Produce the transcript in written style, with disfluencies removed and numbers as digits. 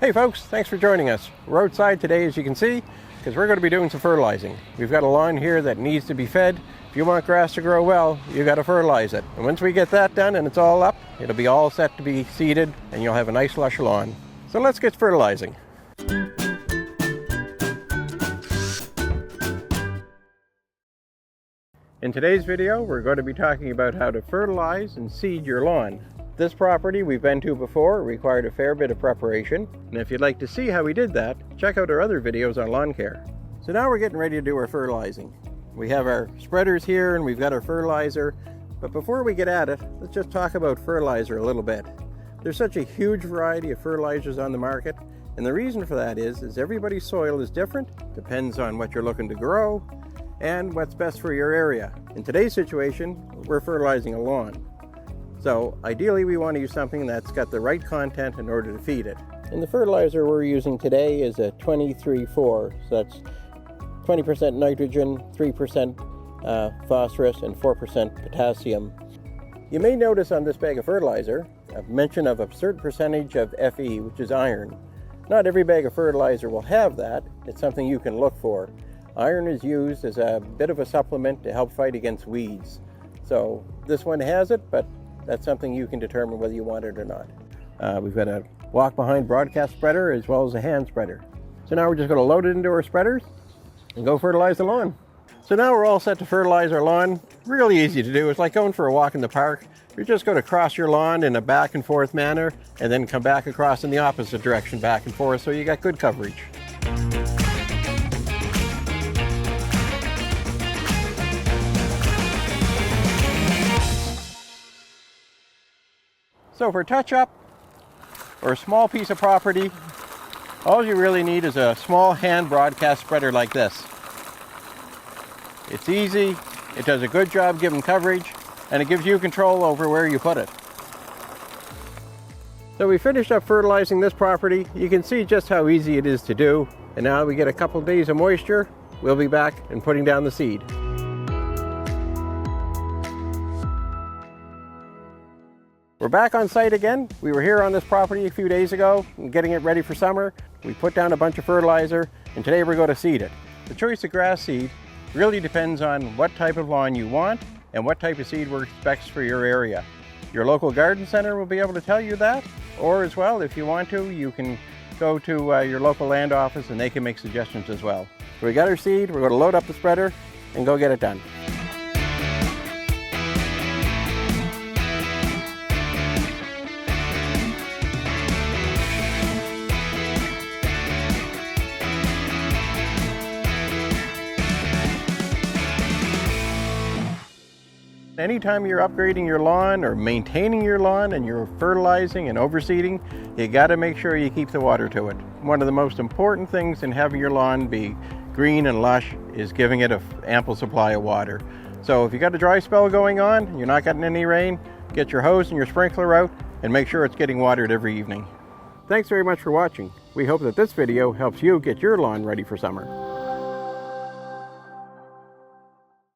Hey folks, thanks for joining us. We're outside today, as you can see, because we're going to be doing some fertilizing. We've got a lawn here that needs to be fed. If you want grass to grow well, you got to fertilize it. And once we get that done and it's all up, it'll be all set to be seeded and you'll have a nice lush lawn. So let's get fertilizing. In today's video, we're going to be talking about how to fertilize and seed your lawn. This property we've been to before required a fair bit of preparation, and if you'd like to see how we did that, check out our other videos on lawn care. So now we're getting ready to do our fertilizing. We have our spreaders here and we've got our fertilizer, but before we get at it, let's just talk about fertilizer a little bit. There's such a huge variety of fertilizers on the market, and the reason for that is everybody's soil is different, depends on what you're looking to grow, and what's best for your area. In today's situation, we're fertilizing a lawn. So ideally we want to use something that's got the right content in order to feed it. And the fertilizer we're using today is a 23-4, so that's 20% nitrogen, 3% phosphorus, and 4% potassium. You may notice on this bag of fertilizer a mention of a certain percentage of Fe, which is iron. Not every bag of fertilizer will have that. It's something you can look for. Iron is used as a bit of a supplement to help fight against weeds. So this one has it, but that's something you can determine whether you want it or not. We've got a walk-behind broadcast spreader as well as a hand spreader. So now we're just going to load it into our spreaders and go fertilize the lawn. So now we're all set to fertilize our lawn. Really easy to do. It's like going for a walk in the park. You're just going to cross your lawn in a back and forth manner and then come back across in the opposite direction, back and forth, so you got good coverage. So for touch-up or a small piece of property, all you really need is a small hand broadcast spreader like this. It's easy, it does a good job giving coverage, and it gives you control over where you put it. So we finished up fertilizing this property. You can see just how easy it is to do. And now we get a couple days of moisture, we'll be back and putting down the seed. We're back on site again. We were here on this property a few days ago, getting it ready for summer. We put down a bunch of fertilizer, and today we're going to seed it. The choice of grass seed really depends on what type of lawn you want and what type of seed works best for your area. Your local garden center will be able to tell you that, or as well, if you want to, you can go to your local land office and they can make suggestions as well. So we got our seed, we're going to load up the spreader and go get it done. Anytime you're upgrading your lawn or maintaining your lawn and you're fertilizing and overseeding, you got to make sure you keep the water to it. One of the most important things in having your lawn be green and lush is giving it an ample supply of water. So if you got a dry spell going on, you're not getting any rain, get your hose and your sprinkler out and make sure it's getting watered every evening. Thanks very much for watching. We hope that this video helps you get your lawn ready for summer.